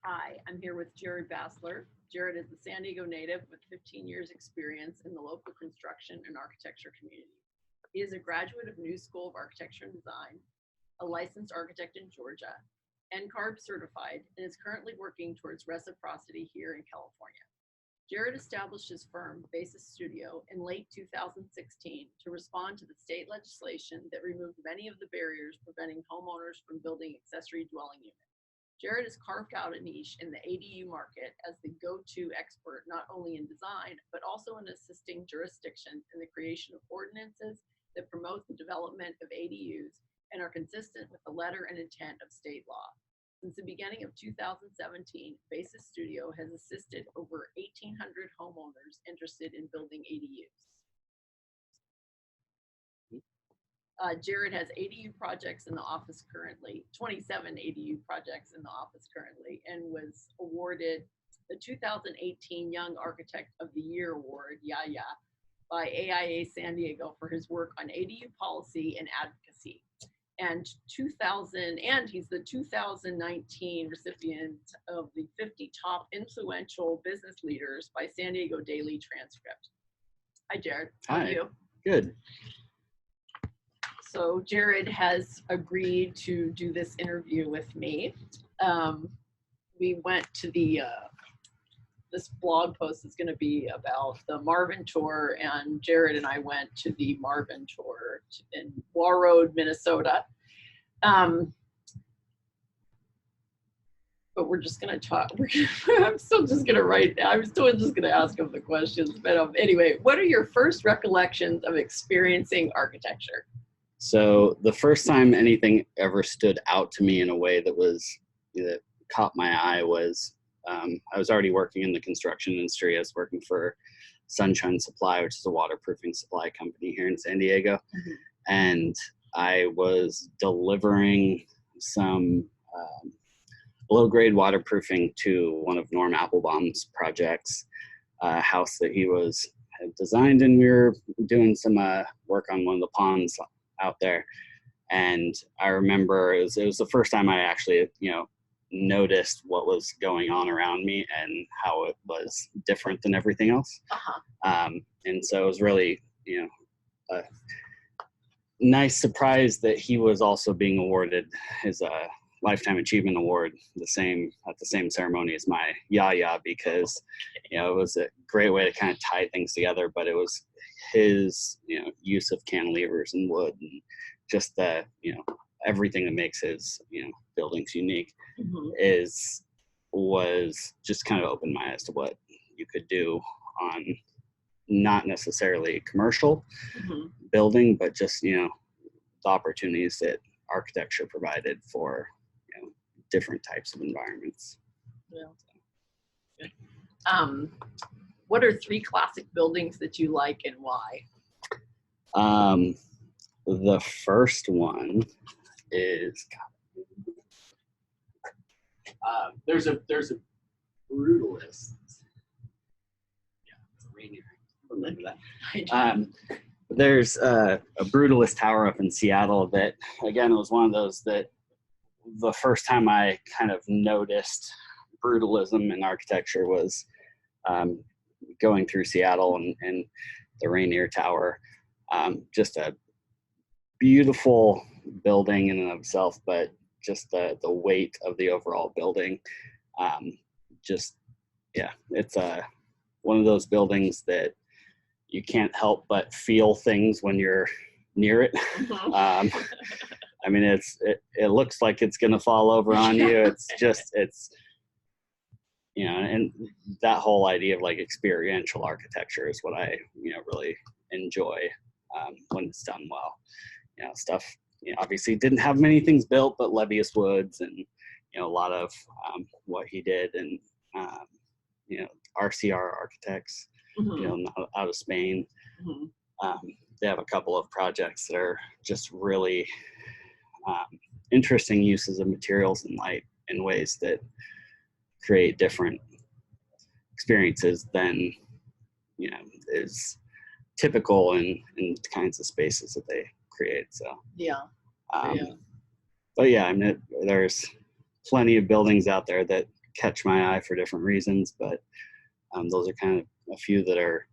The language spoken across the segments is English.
Hi, I'm here with Jared Basler. Jared is a San Diego native with 15 years experience in the local construction and architecture community. He is a graduate of New School of Architecture and Design, a licensed architect in Georgia, NCARB certified, and is currently working towards reciprocity here in California. Jared established his firm, Basis Studio, in late 2016 to respond to the state legislation that removed many of the barriers preventing homeowners from building accessory dwelling units. Jared has carved out a niche in the ADU market as the go-to expert, not only in design, but also in assisting jurisdictions in the creation of ordinances that promote the development of ADUs and are consistent with the letter and intent of state law. Since the beginning of 2017, Basis Studio has assisted over 1,800 homeowners interested in building ADUs. Jared has ADU projects in the office currently, 27 ADU projects in the office currently, and was awarded the 2018 Young Architect of the Year Award, YAYA, by AIA San Diego for his work on ADU policy and advocacy. And he's the 2019 recipient of the 50 Top Influential Business Leaders by San Diego Daily Transcript. Hi, Jared. How are you? Good. So Jared has agreed to do this interview with me. We went to this blog post is going to be about the Marvin Tour, and Jared and I went to the Marvin Tour in Warroad, Minnesota. But we're just going to talk. I'm still just going to write. I'm still just going to ask him the questions. But anyway, what are your first recollections of experiencing architecture? So the first time anything ever stood out to me in a way that caught my eye was I was already working in the construction industry. I was working for Sunshine Supply, which is a waterproofing supply company here in San Diego. Mm-hmm. And I was delivering some low-grade waterproofing to one of Norm Applebaum's projects, a house that he had designed, and we were doing some work on one of the ponds out there. And I remember it was the first time I actually, noticed what was going on around me and how it was different than everything else. Uh-huh. And so it was really, a nice surprise that he was also being awarded his Lifetime Achievement Award at the same ceremony as my YAYA, because, it was a great way to kind of tie things together, but it was his, use of cantilevers and wood and just the, everything that makes his, buildings unique. Mm-hmm. was just kind of opened my eyes to what you could do on not necessarily commercial mm-hmm. building, but just, the opportunities that architecture provided for, different types of environments. Yeah. What are 3 classic buildings that you like and why? The first one is, there's a brutalist. Yeah, it's a rainier. Remember that. There's a brutalist tower up in Seattle that, again, it was one of those that the first time I kind of noticed brutalism in architecture was going through Seattle and the Rainier Tower. Just a beautiful building in and of itself, but just the weight of the overall building. It's one of those buildings that you can't help but feel things when you're near it. Mm-hmm. I mean, it looks like it's going to fall over on you. And that whole idea of like experiential architecture is what I, really enjoy when it's done well. Stuff, obviously didn't have many things built, but Levius Woods and, a lot of what he did, and, RCR Architects, mm-hmm. Out of Spain. Mm-hmm. They have a couple of projects that are just really interesting uses of materials and light in ways that create different experiences than, is typical in kinds of spaces that they create. So, But yeah, I mean, there's plenty of buildings out there that catch my eye for different reasons, but those are kind of a few that are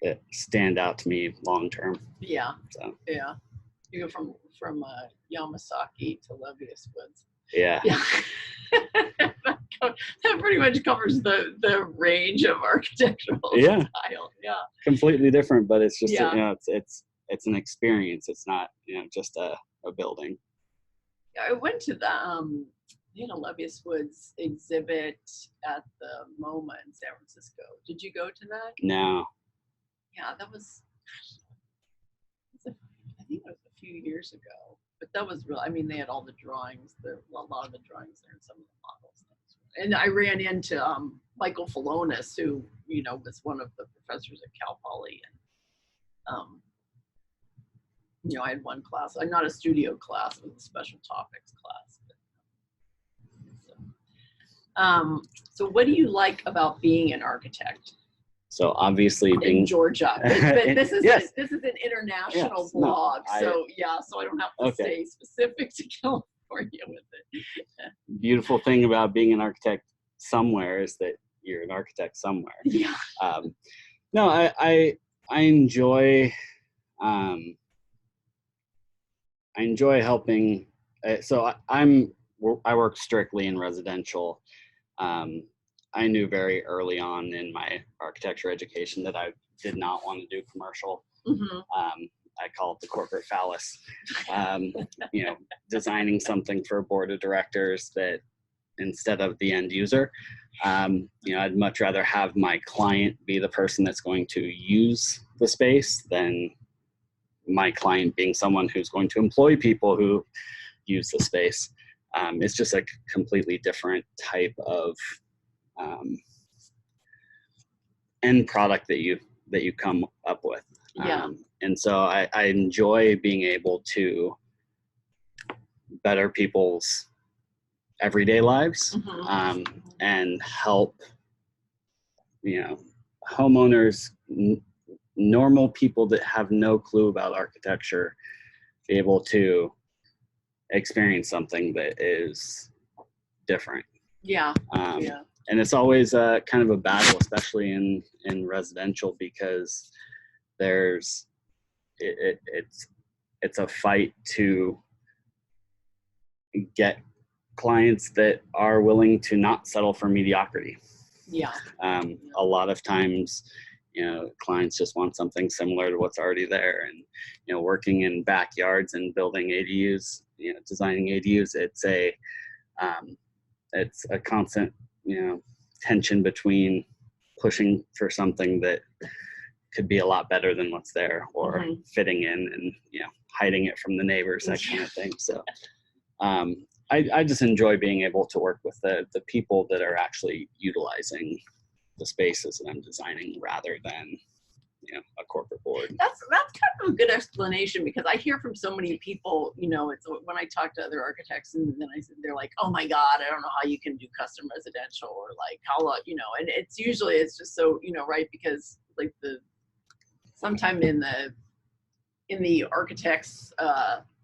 that stand out to me long term. Yeah. So Yeah. You go from Yamasaki to Levius Woods. yeah. Yeah. That pretty much covers the range of architectural style. Yeah. Completely different, but it's just Yeah. it's an experience. It's not just a building. Yeah, I went to the Levius Woods exhibit at the MoMA in San Francisco. Did you go to that? No. Yeah, that was. I think it was a few years ago, but that was real. I mean, they had all the drawings. A lot of the drawings there, and some of the models. And I ran into Michael Falonis, who was one of the professors at Cal Poly, and I had one class, not a studio class, it was a special topics class. So what do you like about being an architect? So obviously in Georgia, but this is yes. This is an international blog, so I don't have to stay specific to California with it. Beautiful thing about being an architect somewhere is that you're an architect somewhere. Yeah. No, I enjoy helping. So I work strictly in residential. I knew very early on in my architecture education that I did not want to do commercial. Mm-hmm. I call it the corporate phallus. Designing something for a board of directors that instead of the end user, I'd much rather have my client be the person that's going to use the space than my client being someone who's going to employ people who use the space. It's just a completely different type of end product that you come up with. Yeah. And so I enjoy being able to better people's everyday lives, mm-hmm. And help homeowners, normal people that have no clue about architecture, be able to experience something that is different. Yeah. And it's always kind of a battle, especially in residential, because it's a fight to get clients that are willing to not settle for mediocrity. Yeah. A lot of times, clients just want something similar to what's already there. And, working in backyards and building ADUs, designing ADUs, it's a constant, tension between pushing for something that could be a lot better than what's there, or mm-hmm. fitting in and, hiding it from the neighbors, that kind of thing. So, I just enjoy being able to work with the people that are actually utilizing the spaces that I'm designing, rather than a corporate board. That's kind of a good explanation, because I hear from so many people, it's when I talk to other architects, and then they're like, oh my God, I don't know how you can do custom residential, or like how, and it's just so, right, because like sometime in the architect's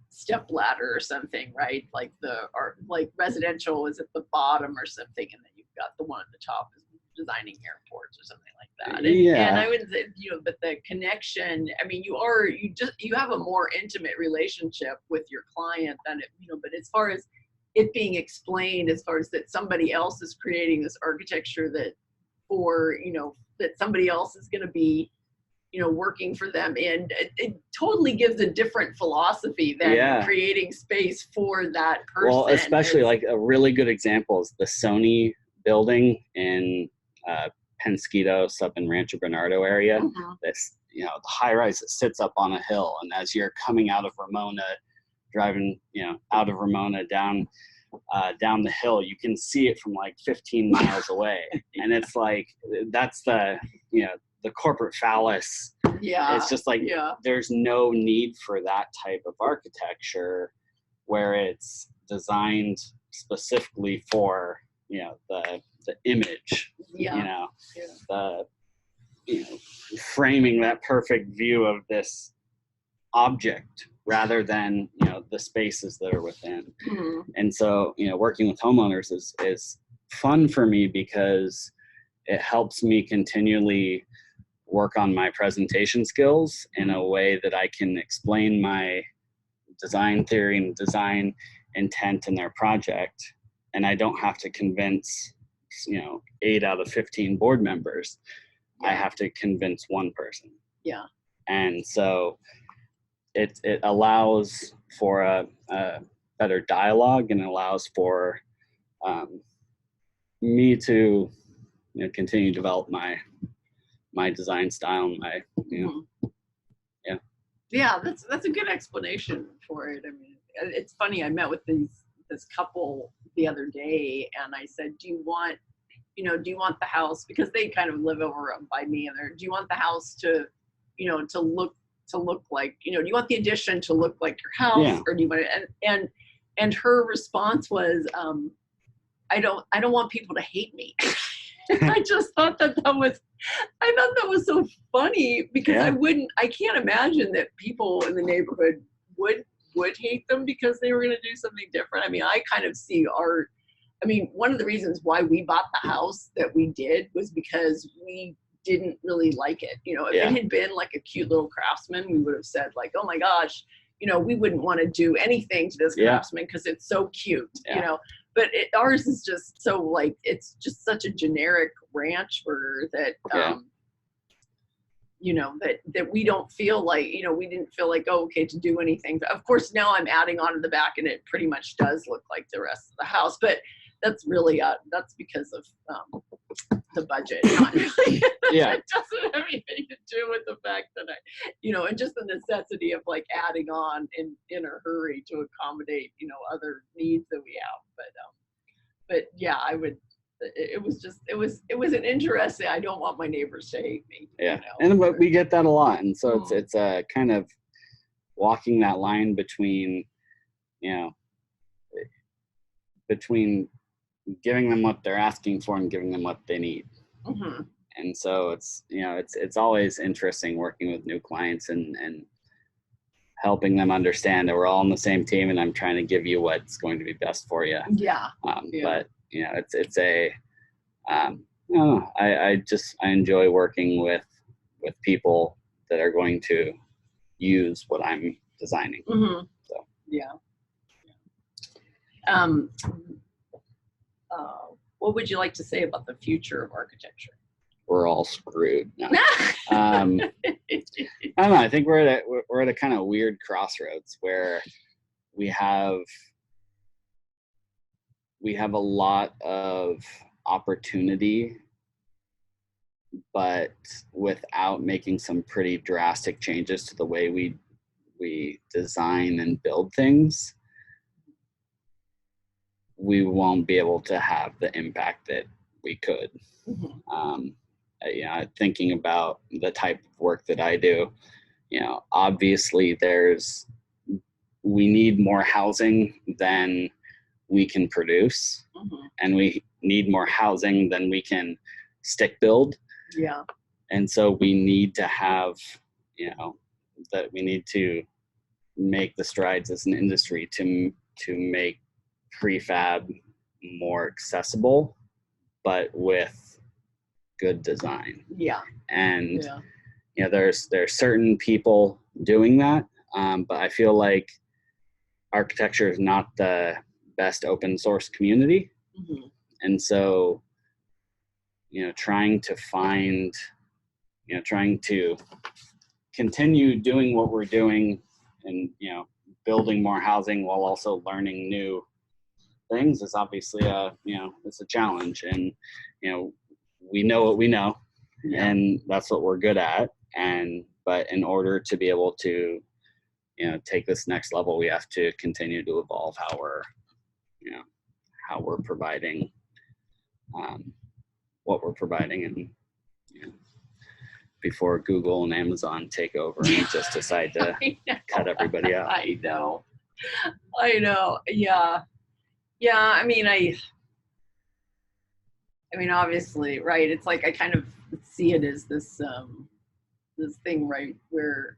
step ladder or something, right? Like like residential is at the bottom or something, and then you've got the one at the top is designing airports or something like that. And I would say, but the connection, I mean, you have a more intimate relationship with your client than but as far as it being explained, as far as that somebody else is creating this architecture that that somebody else is going to be working for them, and it totally gives a different philosophy than creating space for that person. Well, especially like a really good example is the Sony building in Penskitos up in Rancho Bernardo area. Mm-hmm. That's the high rise that sits up on a hill, and as you're coming out of Ramona, driving out of Ramona down the hill, you can see it from like 15 miles away. And it's like, that's the corporate phallus. Yeah. It's just like, there's no need for that type of architecture where it's designed specifically for, the image, framing that perfect view of this object rather than, you know, the spaces that are within. Mhm. And so, you know, working with homeowners is fun for me because it helps me continually work on my presentation skills in a way that I can explain my design theory and design intent in their project. And I don't have to convince, you know, 8 out of 15 board members. I Yeah. have to convince one person. Yeah. And so it allows for a better dialogue, and allows for me to, you know, continue to develop my design style and my, you know, Mhm. yeah. Yeah, that's a good explanation for it. I mean, it's funny. I met with this couple the other day, and I said, "Do you want, you know, do you want the house, because they kind of live over by me, and do you want the house to, you know, to look like, you know, do you want the addition to look like your house, Yeah. or do you want it?" And her response was, I don't want people to hate me. I just thought that was, I thought that was so funny, because Yeah. I can't imagine that people in the neighborhood would hate them because they were going to do something different. I mean, I kind of see one of the reasons why we bought the house that we did was because we didn't really like it. You know, if Yeah. it had been like a cute little craftsman, we would have said like, oh my gosh, you know, we wouldn't want to do anything to this Yeah. craftsman because it's so cute, Yeah. you know. But ours is just so like, it's just such a generic ranch burger that, Okay. you know, that we don't feel like, you know, we didn't feel like, oh, okay, to do anything. But of course, now I'm adding on to the back, and it pretty much does look like the rest of the house. But that's really, that's because of the budget. Not really. Yeah. It doesn't have anything to do with the fact that you know, and just the necessity of like adding on in a hurry to accommodate, you know, other needs that we have. But yeah, I would. It was an interesting. I don't want my neighbors to hate me. Yeah. You know? And but we get that a lot, and so Mhm. it's a kind of walking that line between, you know, between giving them what they're asking for and giving them what they need. Mhm. And so it's, you know, it's always interesting working with new clients and helping them understand that we're all on the same team, and I'm trying to give you what's going to be best for you. Yeah. Yeah. But you know, it's a I don't know, I enjoy working with people that are going to use what I'm designing. Mhm. So Yeah. Um, what would you like to say about the future of architecture? we're all screwed. No. I don't know. I think we're at a kind of weird crossroads where we have a lot of opportunity, but without making some pretty drastic changes to the way we design and build things, we won't be able to have the impact that we could. Mhm. You know, thinking about the type of work that I do, you know, obviously we need more housing than we can produce, Mhm. and we need more housing than we can stick build. Yeah. And so we need to have, you know, that we need to make the strides as an industry to make prefab more accessible, but with good design. Yeah. And Yeah. you know, there's certain people doing that, but I feel like architecture is not the best open source community. Mhm. And so, you know, trying to continue doing what we're doing, and, you know, building more housing while also learning new things is obviously it's a challenge. And, you know, we know what we know, Yeah. and that's what we're good at. But in order to be able to, you know, take this next level, we have to continue to evolve how we're providing what we're providing. And, you know, before Google and Amazon take over and just decide to cut everybody out. I know. Yeah. Yeah. I mean, obviously, right. It's like, I kind of see it as this thing, right, where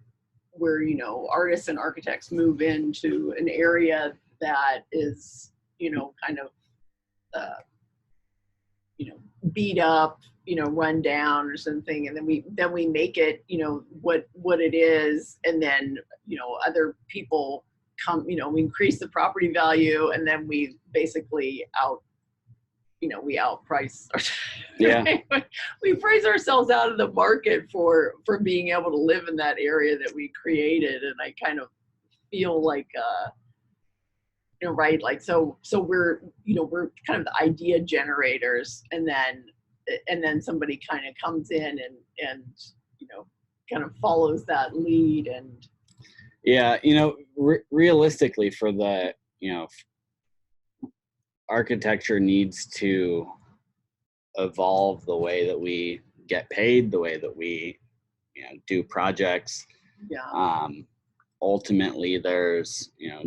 you know, artists and architects move into an area that is, you know, kind of, you know, beat up, you know, run down or something, and then we make it, you know, what it is, and then, you know, other people come, you know, we increase the property value, and then we basically we outprice we price ourselves out of the market for being able to live in that area that we created. And I kind of feel like you know, right, like so we're, you know, we're kind of the idea generators, and then somebody kind of comes in and you know, kind of follows that lead. And yeah, you know, realistically, for the, you know, architecture needs to evolve the way that we get paid, the way that we, you know, do projects. yeah, Ultimately, there's, you know,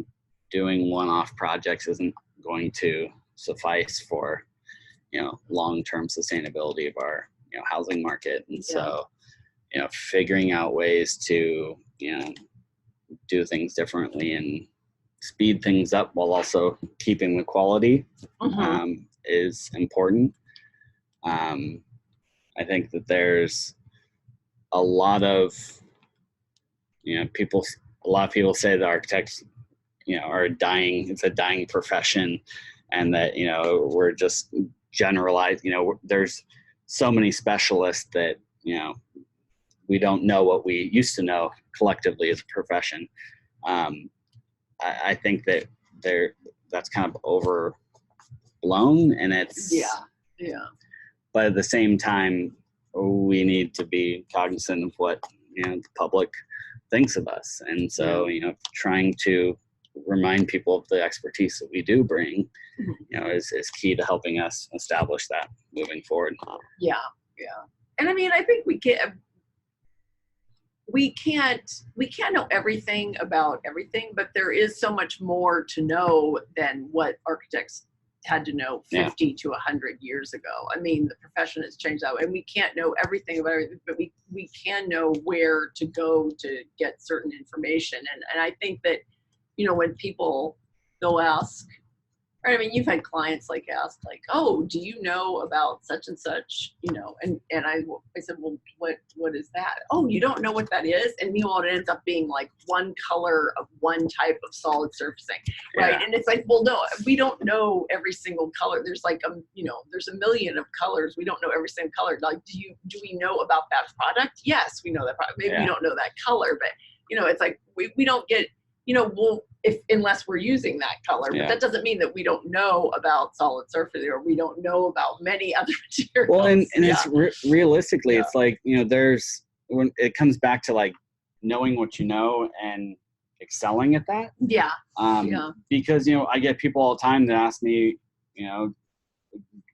doing one-off projects isn't going to suffice for, you know, long-term sustainability of our, you know, housing market. And so, you know, figuring out ways to, you know, do things differently and speed things up while also keeping the quality is important. I think that there's a lot of, you know, a lot of people say that architects, you know, are dying. It's a dying profession, and that, you know, we're just generalized. You know, there's so many specialists that, you know, we don't know what we used to know collectively as a profession. I think that that's kind of overblown, and it's yeah. But at the same time, we need to be cognizant of what, you know, the public thinks of us, and so, you know, trying to remind people of the expertise that we do bring, you know, is key to helping us establish that moving forward. Yeah. And I mean, I think we can't know everything about everything, but there is so much more to know than what architects had to know 50 to 100 years ago. I mean, the profession has changed that way, and we can't know everything about everything, but we can know where to go to get certain information. And I think that, you know, when people go ask, right, I mean, you've had clients like ask, like, oh, do you know about such and such, you know, and I said, well, what is that? Oh, you don't know what that is? And meanwhile, it ends up being like one color of one type of solid surfacing, right? And it's like, well, no, we don't know every single color. There's like, you know, there's a million of colors. We don't know every single color. Like, do we know about that product? Yes, we know that product. Maybe we don't know that color, but, you know, it's like, we don't get, you know, unless we're using that color, but that doesn't mean that we don't know about solid surface, or we don't know about many other materials. Well, and it's realistically, it's like, you know, when it comes back to like knowing what you know and excelling at that. Because, you know, I get people all the time that ask me, you know,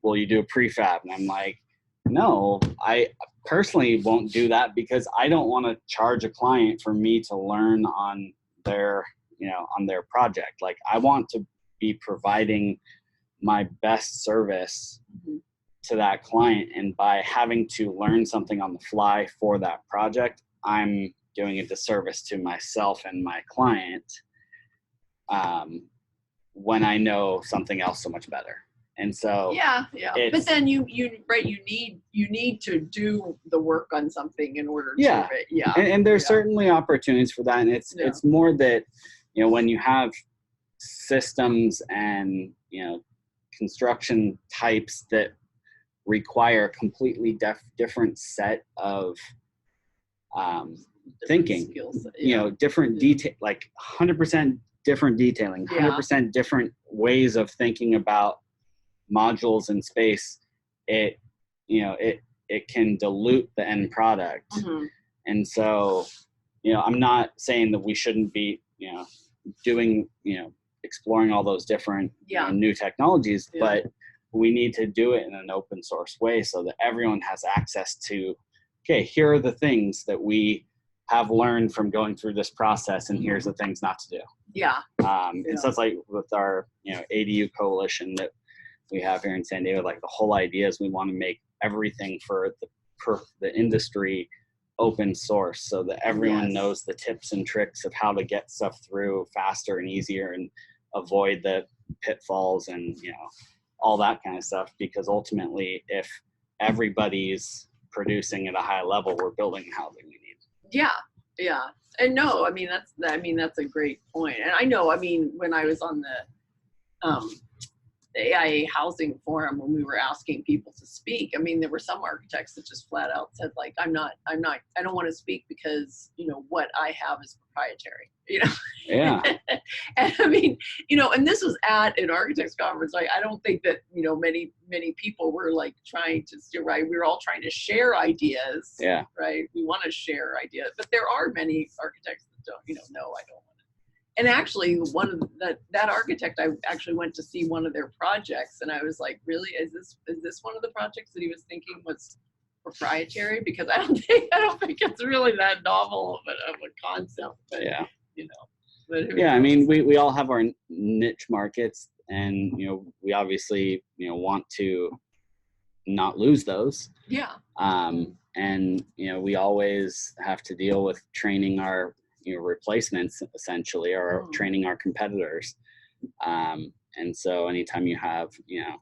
will you do a prefab? And I'm like, no, I personally won't do that, because I don't want to charge a client for me to learn on their, you know, on their project. Like, I want to be providing my best service to that client, and by having to learn something on the fly for that project, I'm doing a disservice to myself and my client when I know something else so much better. And so but then you need to do the work on something in order to and there's certainly opportunities for that, and it's more that, you know, when you have systems and, you know, construction types that require a completely different set of thinking skills, you know, different detail, like 100% different detailing, 100% different ways of thinking about modules in space, it can dilute the end product. And so, you know, I'm not saying that we shouldn't be, you know, doing, you know, exploring all those different you know, new technologies, but we need to do it in an open source way so that everyone has access to, okay, here are the things that we have learned from going through this process, and here's the things not to do. And so it's like with our, you know, ADU coalition that we have here in San Diego, like the whole idea is we want to make everything for the industry open source so that everyone Yes. knows the tips and tricks of how to get stuff through faster and easier and avoid the pitfalls and, you know, all that kind of stuff. Because ultimately, if everybody's producing at a high level, we're building the housing we need. Yeah, yeah. And no, I mean, that's a great point. And I know, I mean, when I was on the AIA housing forum, when we were asking people to speak, I mean, there were some architects that just flat out said, like, I don't want to speak because, you know, what I have is proprietary, you know? Yeah. And I mean, you know, and this was at an architects conference. Like, I don't think that, you know, many people were like trying to, right? We were all trying to share ideas. Yeah. Right. We want to share ideas, but there are many architects that don't, you know, no, I don't want to. And actually, one of that architect, I actually went to see one of their projects, and I was like, really, is this one of the projects that he was thinking was proprietary? Because I don't think it's really that novel of a concept. But, Yeah. you know. But yeah, I mean, we all have our niche markets, and, you know, we obviously, you know, want to not lose those. Yeah. And, you know, we always have to deal with training our, you know, replacements essentially, or training our competitors. And so anytime you have, you know,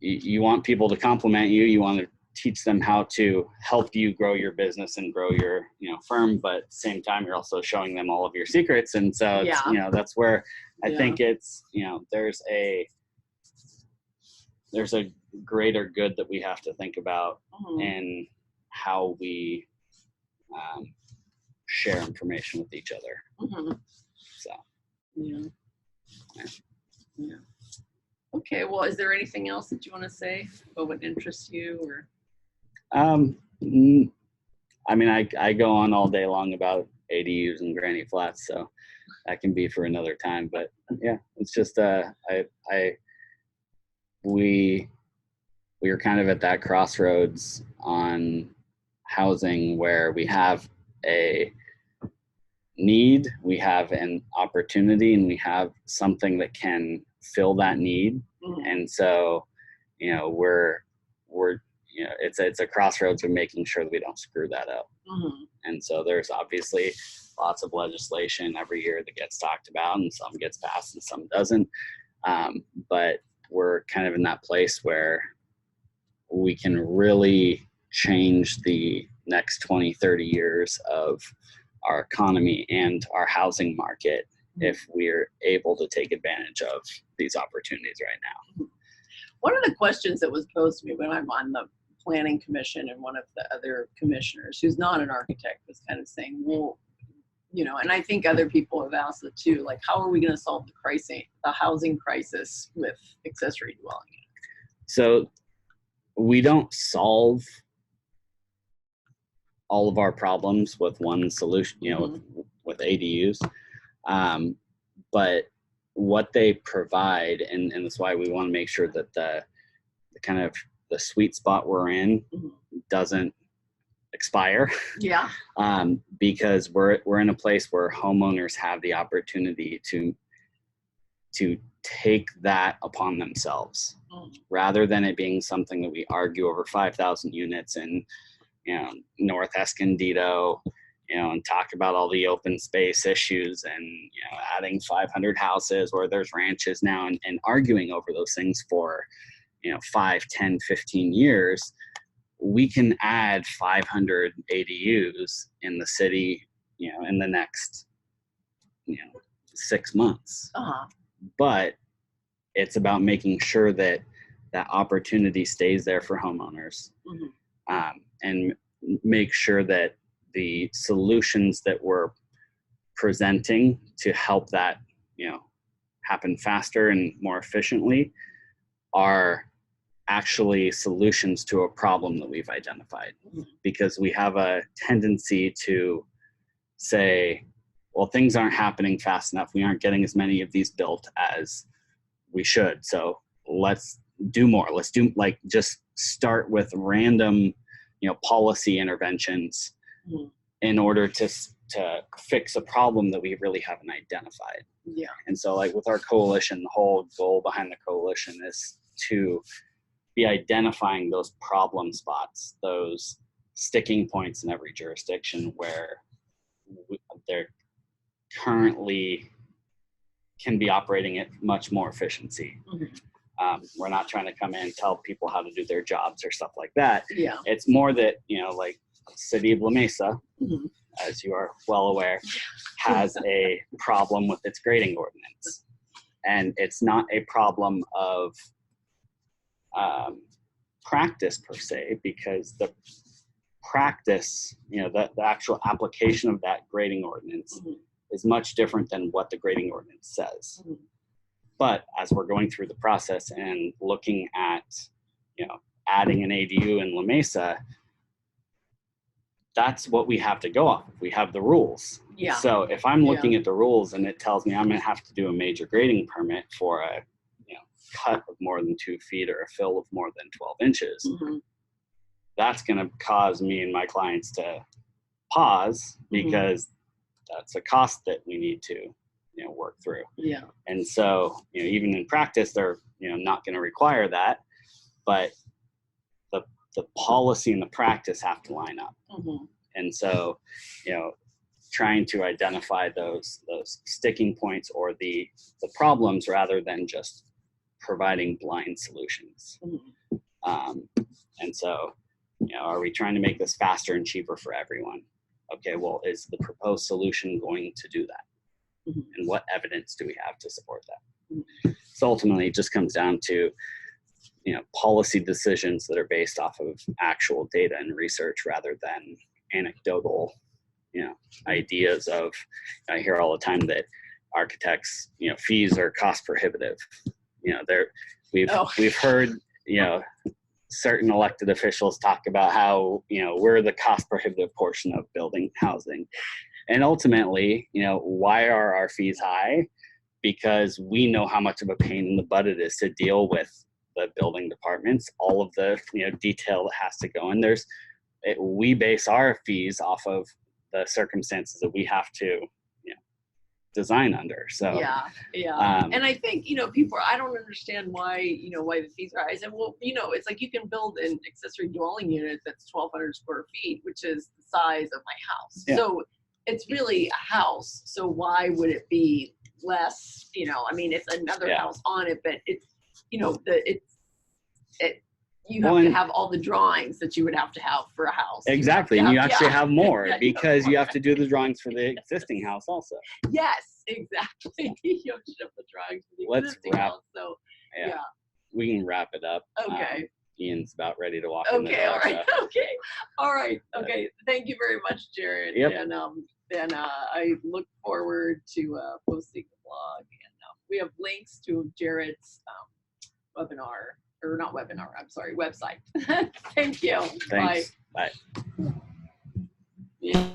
you want people to compliment you, you want to teach them how to help you grow your business and grow your, you know, firm, but at the same time, you're also showing them all of your secrets. And so it's, you know, that's where I think it's, you know, there's a greater good that we have to think about in how we share information with each other. So yeah. Okay, well, is there anything else that you want to say about what interests you? Or I mean, I go on all day long about ADUs and granny flats, so that can be for another time. But yeah, it's just we are kind of at that crossroads on housing where we have a need, we have an opportunity, and we have something that can fill that need. And so, you know, we're you know, it's a crossroads of making sure that we don't screw that up. And so there's obviously lots of legislation every year that gets talked about, and some gets passed and some doesn't. But we're kind of in that place where we can really change the next 20, 30 years of our economy and our housing market if we're able to take advantage of these opportunities right now. One of the questions that was posed to me when I'm on the planning commission, and one of the other commissioners who's not an architect was kind of saying, well, you know, and I think other people have asked it too, like, how are we going to solve the housing crisis with accessory dwelling units? So we don't solve all of our problems with one solution, you know, with ADUs. But what they provide, and that's why we want to make sure that the kind of the sweet spot we're in doesn't expire. Yeah. Because we're in a place where homeowners have the opportunity to take that upon themselves, rather than it being something that we argue over 5,000 units in, you know, North Escondido, you know, and talk about all the open space issues and, you know, adding 500 houses where there's ranches now, and arguing over those things for, you know, 5, 10, 15 years. We can add 500 ADUs in the city, you know, in the next, you know, 6 months. But it's about making sure that that opportunity stays there for homeowners, and make sure that the solutions that we're presenting to help that, you know, happen faster and more efficiently are actually solutions to a problem that we've identified. Because we have a tendency to say, well, things aren't happening fast enough. We aren't getting as many of these built as we should. So let's do more. Let's do, like, just start with random, you know, policy interventions in order to fix a problem that we really haven't identified. Yeah. And so, like, with our coalition, the whole goal behind the coalition is to be identifying those problem spots, those sticking points in every jurisdiction where they're currently can be operating at much more efficiency. We're not trying to come in and tell people how to do their jobs or stuff like that. Yeah. It's more that, like City of La Mesa, as you are well aware, has a problem with its grading ordinance. And it's not a problem of practice per se, because the practice, the actual application of that grading ordinance is much different than what the grading ordinance says. But as we're going through the process and looking at, adding an ADU in La Mesa, that's what we have to go off of. We have the rules. Yeah. So if I'm looking at the rules and it tells me I'm going to have to do a major grading permit for a cut of more than 2 feet or a fill of more than 12 inches, that's going to cause me and my clients to pause, because that's a cost that we need to work through. Yeah. And so even in practice, they're not going to require that, but the policy and the practice have to line up. And so trying to identify those sticking points or the problems, rather than just providing blind solutions. And so are we trying to make this faster and cheaper for everyone? Okay, well, is the proposed solution going to do that? And what evidence do we have to support that? So ultimately it just comes down to policy decisions that are based off of actual data and research, rather than anecdotal ideas of, I hear all the time that architects fees are cost prohibitive. We've heard certain elected officials talk about how we're the cost prohibitive portion of building housing. And ultimately, why are our fees high? Because we know how much of a pain in the butt it is to deal with the building departments, all of the detail that has to go in. We base our fees off of the circumstances that we have to design under. So and I think people, I don't understand why why the fees are high. I said, well, it's like you can build an accessory dwelling unit that's 1,200 square feet, which is the size of my house. So it's really a house. So why would it be less? I mean, it's another house on it, but it's you have to have all the drawings that you would have to have for a house. Exactly. And you actually have more because you have to do the drawings for the existing house also. Yes, exactly. You have to have the drawings for the existing house. So we can wrap it up. Okay. Ian's about ready to walk in the Okay, door, all right. so. All right. Okay. Thank you very much, Jared. Yep. And I look forward to posting the blog. And we have links to Jared's webinar. Or not webinar, I'm sorry, website. Thank you. Thanks. Bye. Yeah.